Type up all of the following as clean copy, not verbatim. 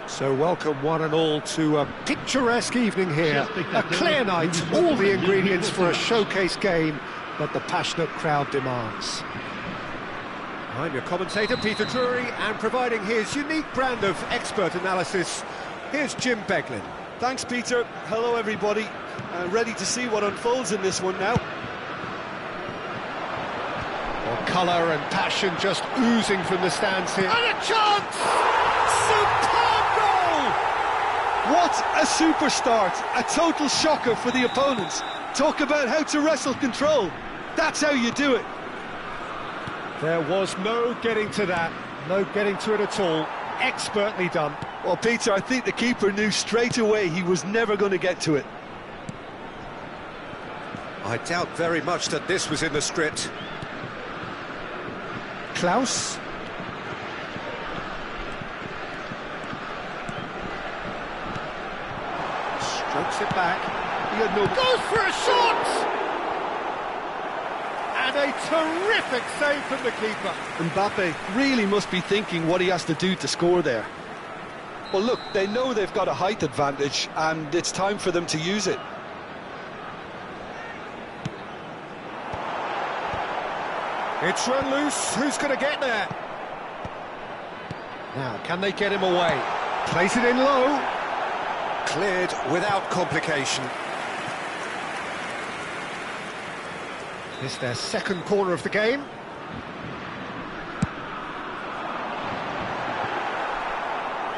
So welcome one and all to a picturesque evening here. A clear night, all the ingredients for a showcase game that the passionate crowd demands. I'm your commentator, Peter Drury, and providing his unique brand of expert analysis, here's Jim Beglin. Thanks, Peter. Hello, everybody. Ready to see what unfolds in this one now. Well, colour and passion just oozing from the stands here. And a chance! Superb goal! What a super start. A total shocker for the opponents. Talk about how to wrestle control. That's how you do it. There was no getting to that. No getting to it at all. Expertly done. Well, Peter, I think the keeper knew straight away he was never going to get to it. I doubt very much that this was in the script. Klaus. Strokes it back. He had no... Goes for a shot! And a terrific save from the keeper. Mbappe really must be thinking what he has to do to score there. Well, look, they know they've got a height advantage, and it's time for them to use it. It's run loose. Who's going to get there? Now, can they get him away? Place it in low. Cleared without complication. It's their second corner of the game.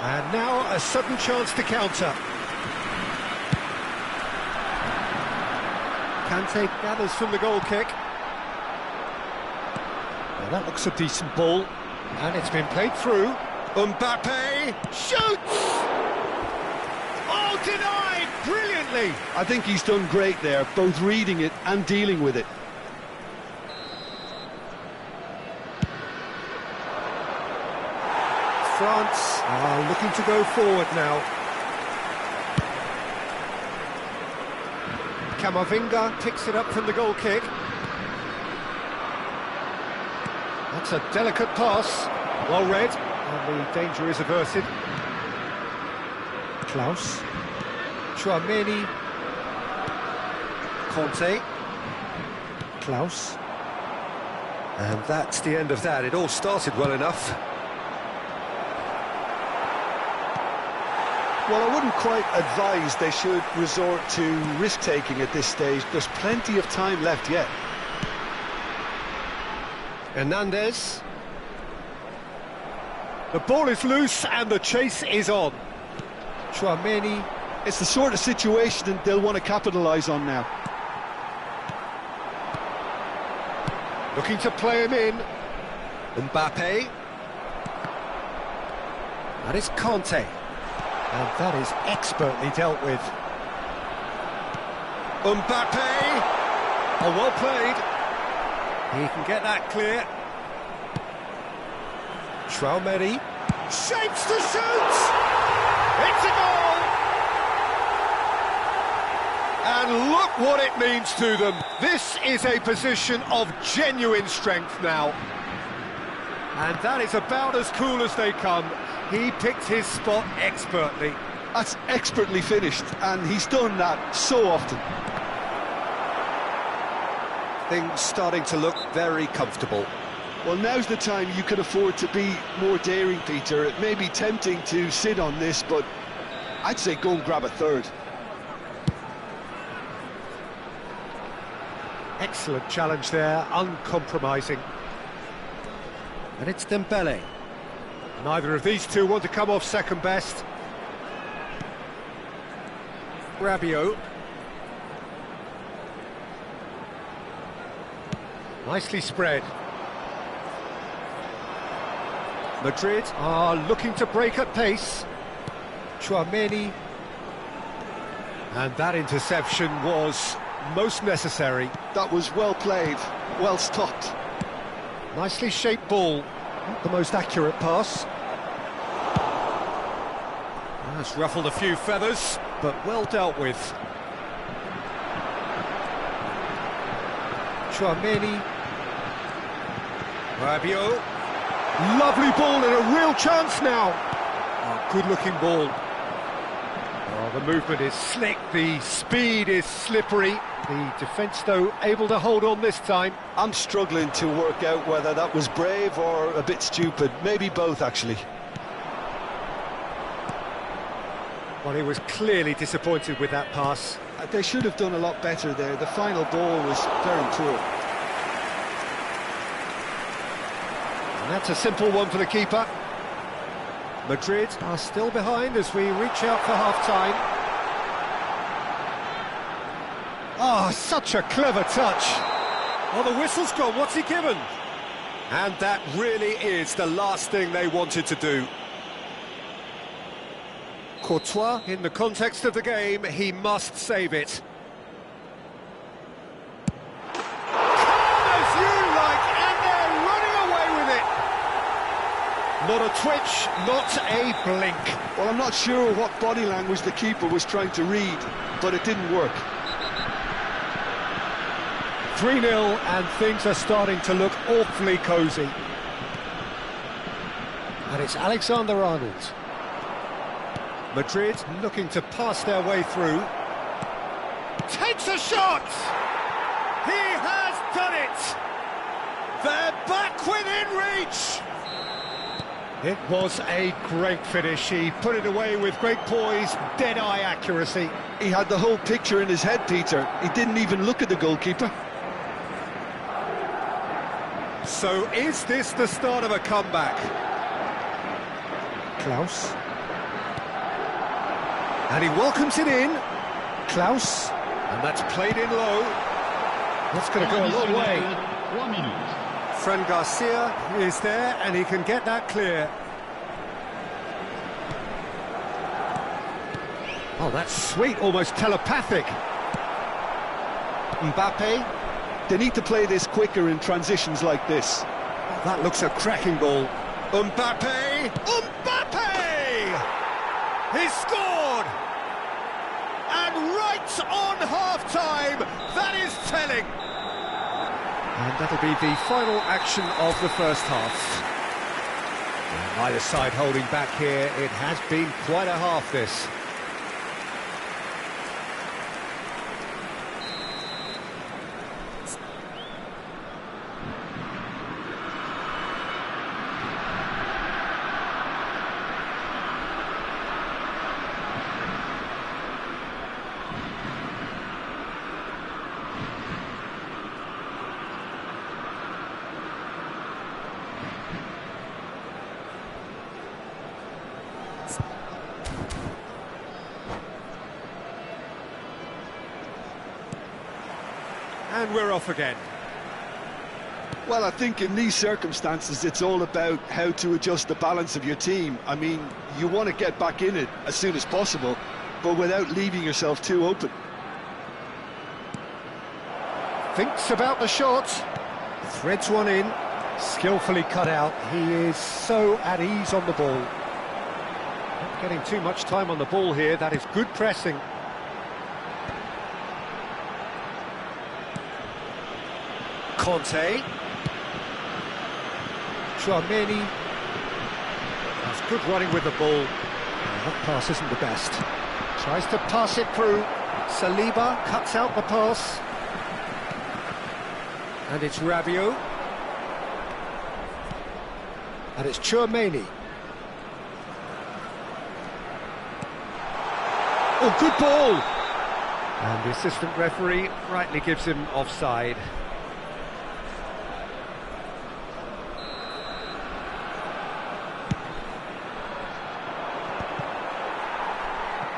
And now a sudden chance to counter. Kante gathers from the goal kick. Well, that looks a decent ball. And it's been played through. Mbappe Shoots! Oh, denied brilliantly! I think he's done great there, both reading it and dealing with it. France are looking to go forward now. Camavinga picks it up from the goal kick. That's a delicate pass, well read, and the danger is averted. Klaus, Chouameni, Conte, Klaus. And that's the end of that. It all started well enough. Well, I wouldn't quite advise they should resort to risk-taking at this stage. There's plenty of time left yet. Hernandez. The ball is loose and the chase is on. Chouameni. It's the sort of situation that they'll want to capitalise on now. Looking to play him in. Mbappe. That is Conte. And that is expertly dealt with. Mbappe! Oh, well played. He can get that clear. Chouameni. Shapes to shoot! It's a goal! And look what it means to them. This is a position of genuine strength now. And that is about as cool as they come. He picked his spot expertly. That's expertly finished, and he's done that so often. Things starting to look very comfortable. Well, now's the time you can afford to be more daring, Peter. It may be tempting to sit on this, but I'd say go and grab a third. Excellent challenge there, uncompromising. And it's Dembele. Neither of these two want to come off second best. Rabiot. Nicely spread. Madrid are looking to break at pace. Chouameni. And that interception was most necessary. That was well played, well stopped. Nicely shaped ball. Not the most accurate pass. That's ruffled a few feathers, but well dealt with. Chouameni. Rabiot. Lovely ball and a real chance now. Oh, good-looking ball. Oh, the movement is slick, the speed is slippery. The defence, though, able to hold on this time. I'm struggling to work out whether that was brave or a bit stupid. Maybe both, actually. Well, he was clearly disappointed with that pass. They should have done a lot better there. The final ball was very poor. And that's a simple one for the keeper. Madrid are still behind as we reach out for half-time. Oh, such a clever touch. Oh, the whistle's gone. What's he given? And that really is the last thing they wanted to do. Courtois, in the context of the game, he must save it. Calm as you like, and they're running away with it. Not a twitch, not a blink. Well, I'm not sure what body language the keeper was trying to read, but it didn't work. 3-0, and things are starting to look awfully cosy. And it's Alexander-Arnold. Madrid looking to pass their way through. Takes a shot! He has done it! They're back within reach! It was a great finish. He put it away with great poise, dead-eye accuracy. He had the whole picture in his head, Peter. He didn't even look at the goalkeeper. So is this the start of a comeback? Klaus. And he welcomes it in. Klaus. And that's played in low. That's going to go a long way. 1 minute. Fran Garcia is there, and he can get that clear. Oh, that's sweet, almost telepathic. Mbappe. They need to play this quicker in transitions like this. Oh, that looks a cracking ball. Mbappe! Mbappe! He scored! And right on half-time, that is telling. And that'll be the final action of the first half. And either side holding back here. It has been quite a half, this. And we're off again. Well, I think in these circumstances, it's all about how to adjust the balance of your team. I mean, you want to get back in it as soon as possible, but without leaving yourself too open. Thinks about the shot. Threads one in. Skillfully cut out. He is so at ease on the ball. Not getting too much time on the ball here. That is good pressing. Conte. Tchouaméni. That's good running with the ball. That pass isn't the best. Tries to pass it through. Saliba cuts out the pass. And it's Rabiot. And it's Tchouaméni. Oh, good ball! And the assistant referee rightly gives him offside.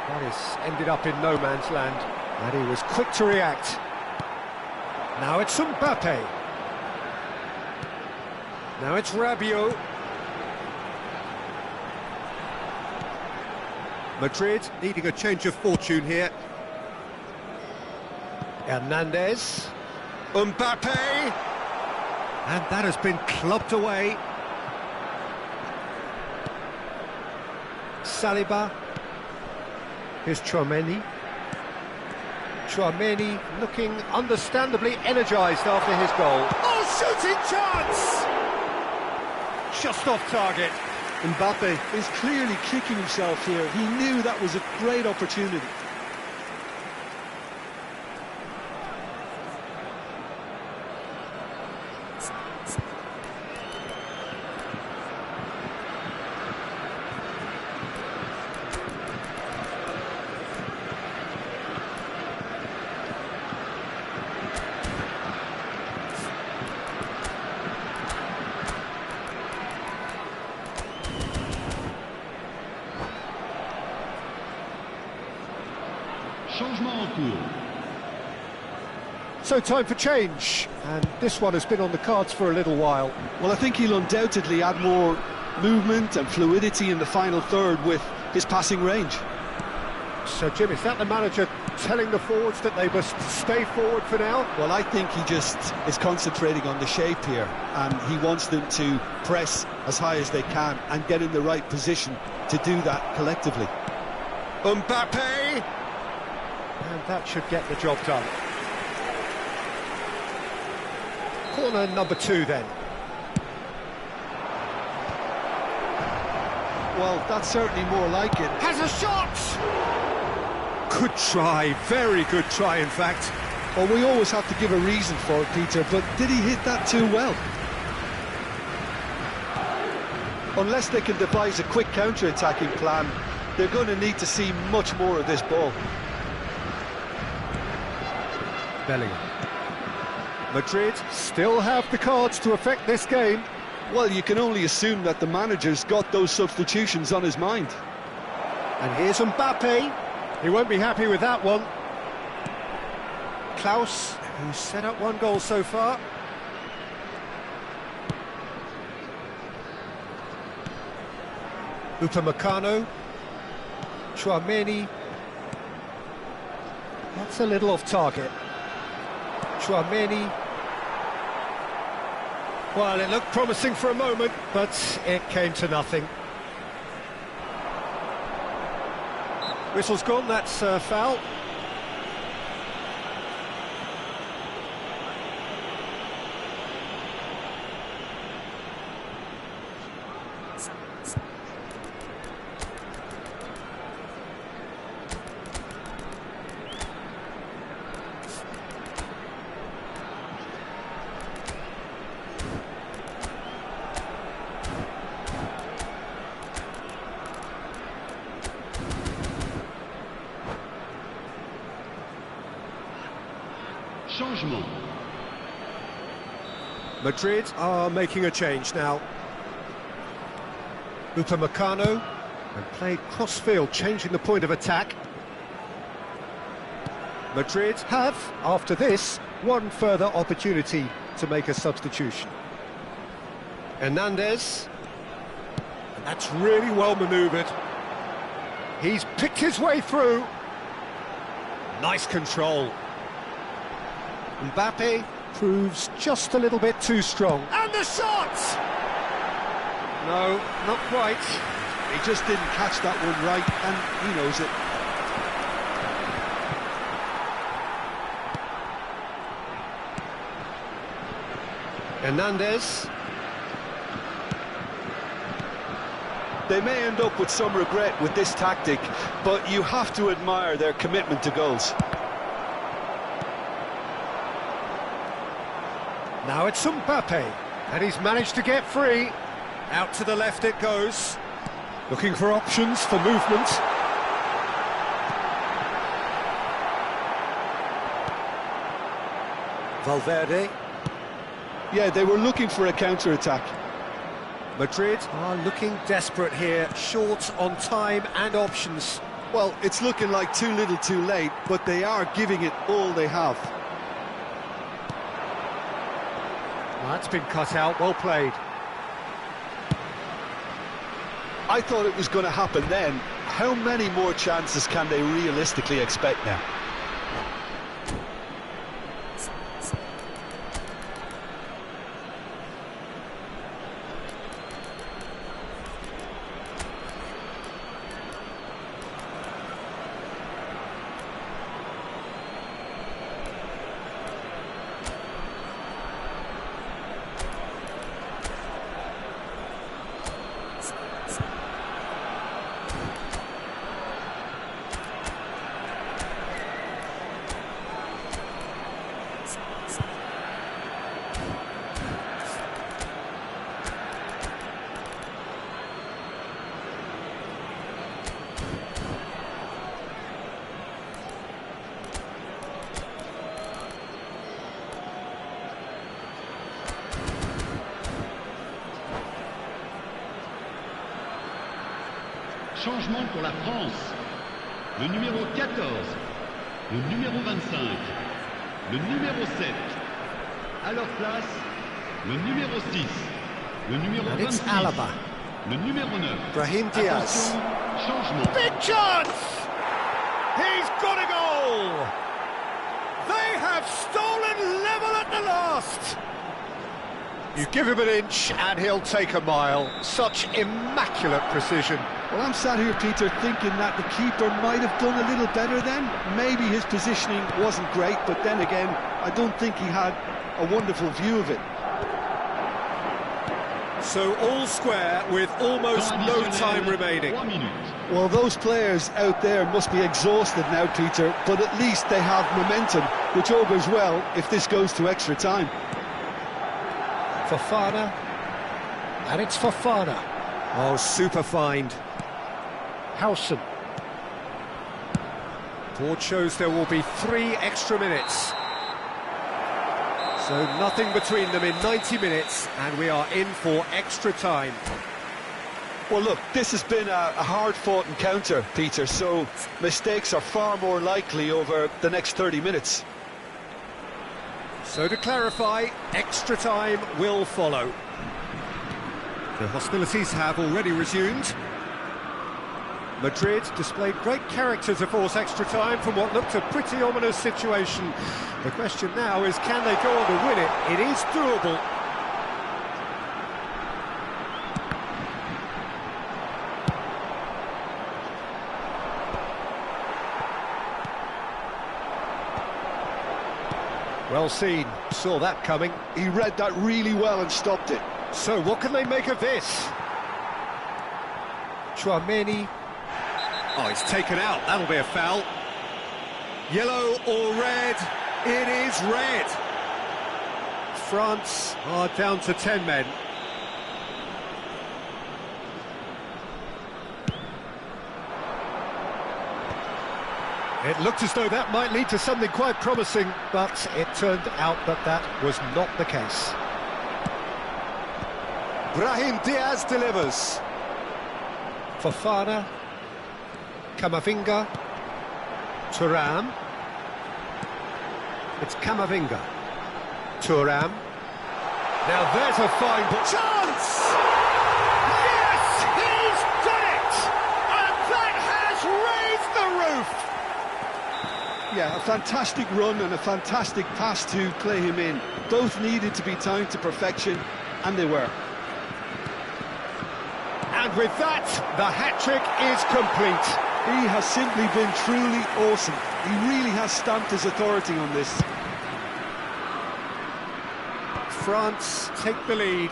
That is ended up in no man's land, and he was quick to react. Now it's Mbappe. Now it's Rabiot. Madrid needing a change of fortune here. Hernandez. Mbappe. And that has been clubbed away. Saliba. Here's Tchouaméni. Tchouaméni looking understandably energised after his goal. Oh, shooting chance! Just off target. Mbappe is clearly kicking himself here. He knew that was a great opportunity. So time for change, and this one has been on the cards for a little while. Well, I think he'll undoubtedly add more movement and fluidity in the final third with his passing range. So, Jim, is that the manager telling the forwards that they must stay forward for now? Well, I think he just is concentrating on the shape here, and he wants them to press as high as they can and get in the right position to do that collectively. Mbappe! And that should get the job done. Corner number 2 then. Well, that's certainly more like it. Has a shot! Good try, very good try in fact. Well, we always have to give a reason for it, Peter, but did he hit that too well? Unless they can devise a quick counter-attacking plan, they're going to need to see much more of this ball. Bellingham. Madrid still have the cards to affect this game. Well, you can only assume that the manager's got those substitutions on his mind. And here's Mbappe. He won't be happy with that one. Klaus, who's set up 1 goal so far. Upamecano. Tchouaméni. That's a little off target. Tchouaméni. Well, it looked promising for a moment, but it came to nothing. Whistle's gone, that's a foul. Madrid are making a change now. Upamecano, and played cross-field, changing the point of attack. Madrid have, after this, 1 further opportunity to make a substitution. Hernandez, and that's really well manoeuvred. He's picked his way through. Nice control. Mbappe proves just a little bit too strong. And the shot! No, not quite. He just didn't catch that one right, and he knows it. Hernandez. They may end up with some regret with this tactic, but you have to admire their commitment to goals. Now it's Mbappe, and he's managed to get free. Out to the left it goes. Looking for options for movement. Valverde. Yeah, they were looking for a counter-attack. Madrid are looking desperate here, short on time and options. Well, it's looking like too little too late, but they are giving it all they have. That's been cut out, well played. I thought it was going to happen then. How many more chances can they realistically expect now? Changement pour la France. Le numéro 14, le numéro 25, le numéro 7. À leur place, le numéro 6, le numéro 26, le numéro 9. Brahim Diaz. Attention, changement. Big chance! He's got a goal! They have stolen level at the last! You give him an inch and he'll take a mile. Such immaculate precision. Well, I'm sat here, Peter, thinking that the keeper might have done a little better then. Maybe his positioning wasn't great, but then again, I don't think he had a wonderful view of it. So all square with almost no time remaining. 3 minutes. Well, those players out there must be exhausted now, Peter, but at least they have momentum, which augurs well if this goes to extra time. Fofana. And it's Fofana. Oh, super find. Howson. Board shows there will be 3 extra minutes. So nothing between them in 90 minutes, and we are in for extra time. Well, look, this has been a hard-fought encounter, Peter, so mistakes are far more likely over the next 30 minutes. So to clarify, extra time will follow. The hostilities have already resumed. Madrid displayed great character to force extra time from what looked a pretty ominous situation. The question now is, can they go on to win it? It is doable. Well seen, saw that coming. He read that really well and stopped it. So what can they make of this? Chouameni. Oh, it's taken out. That'll be a foul. Yellow or red? It is red. France are down to 10 men. It looked as though that might lead to something quite promising, but it turned out that that was not the case. Brahim Diaz delivers. Fofana. Camavinga. Thuram. It's Camavinga. Thuram. Now there's a fine chance! Yes, he's done it! And that has raised the roof! Yeah, a fantastic run and a fantastic pass to play him in. Both needed to be timed to perfection, and they were. And with that, the hat-trick is complete. He has simply been truly awesome. He really has stamped his authority on this. France take the lead.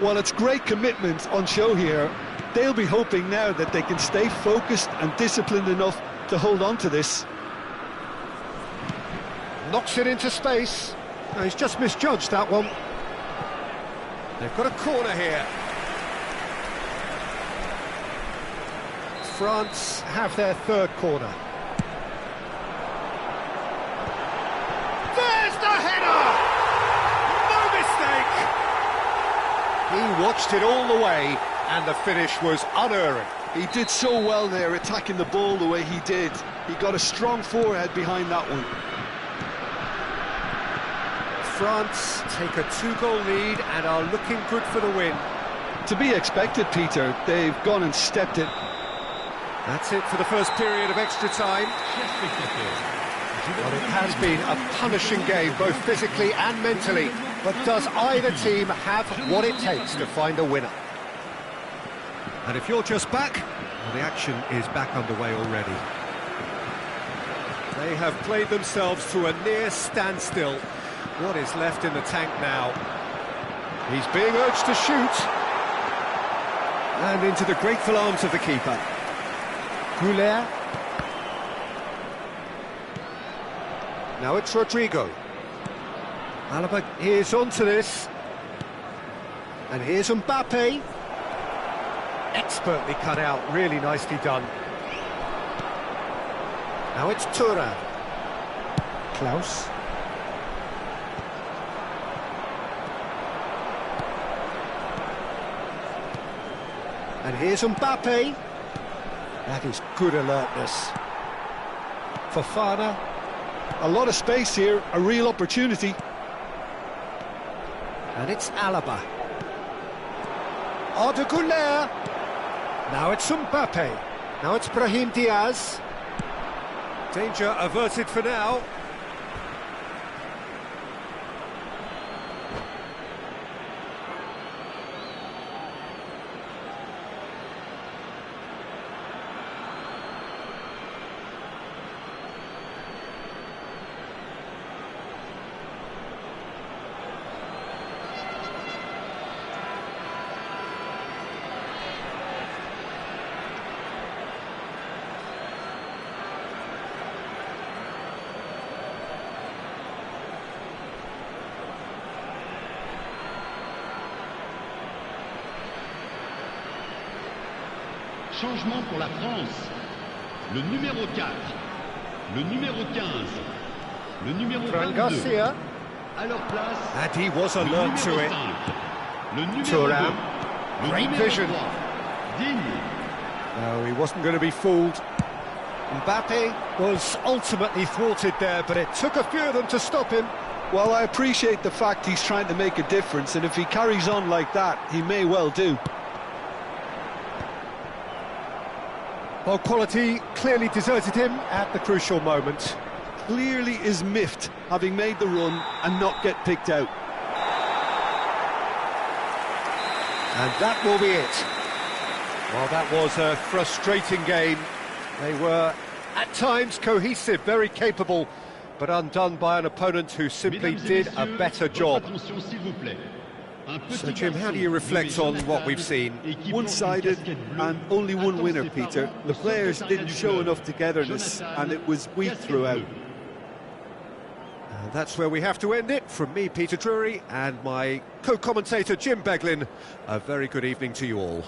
Well, it's great commitment on show here. They'll be hoping now that they can stay focused and disciplined enough to hold on to this. Knocks it into space. No, he's just misjudged that one. They've got a corner here. France have their third corner. There's the header! No mistake! He watched it all the way, and the finish was unerring. He did so well there, attacking the ball the way he did. He got a strong forehead behind that one. France take a 2-goal lead and are looking good for the win. To be expected, Peter. They've gone and stepped it. That's it for the first period of extra time. Well, it has been a punishing game, both physically and mentally. But does either team have what it takes to find a winner? And if you're just back, well, the action is back underway already. They have played themselves to a near standstill. What is left in the tank now? He's being urged to shoot. And into the grateful arms of the keeper. Goulet. Now it's Rodrigo. Alaba is onto this. And here's Mbappe. Expertly cut out, really nicely done. Now it's Tura. Klaus. And here's Mbappe. That is good alertness. Fofana. A lot of space here, a real opportunity. And it's Alaba. Arda Güler. Now it's Mbappe. Now it's Brahim Diaz. Danger averted for now. Changement pour la France. Le numéro 4, le numéro 15, le numéro Fran 22. Garcia. À leur place, And he was le alert numéro to it. 5, le numéro Thuram. 2, le Great numéro vision. 3, Digne. No, he wasn't going to be fooled. Mbappe was ultimately thwarted there, but it took a few of them to stop him. Well, I appreciate the fact he's trying to make a difference, and if he carries on like that, he may well do. Well, quality clearly deserted him at the crucial moment. Clearly is miffed, having made the run and not get picked out. And that will be it. Well, that was a frustrating game. They were, at times, cohesive, very capable, but undone by an opponent who simply Mesdames et did a messieurs, better votre job. attention, s'il vous plaît. Un petit So, Jim, how do garçon you reflect nommé on what Jonathan, we've seen? équipant One-sided une casquette bleue, and only one attend winner, ses Peter. parents The au players secrétariat didn't du show club. enough togetherness, Jonathan, and it was weak casquette throughout. bleue. And that's where we have to end it. From me, Peter Drury, and my co-commentator, Jim Beglin. A very good evening to you all.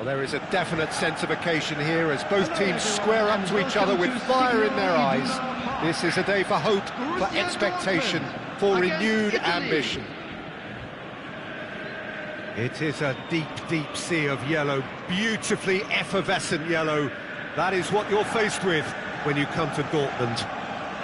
Well, there is a definite sense of occasion here as both teams square up to each other with fire in their eyes. This is a day for hope, for expectation, for renewed ambition. It is a deep, deep sea of yellow, beautifully effervescent yellow. That is what you're faced with when you come to Dortmund.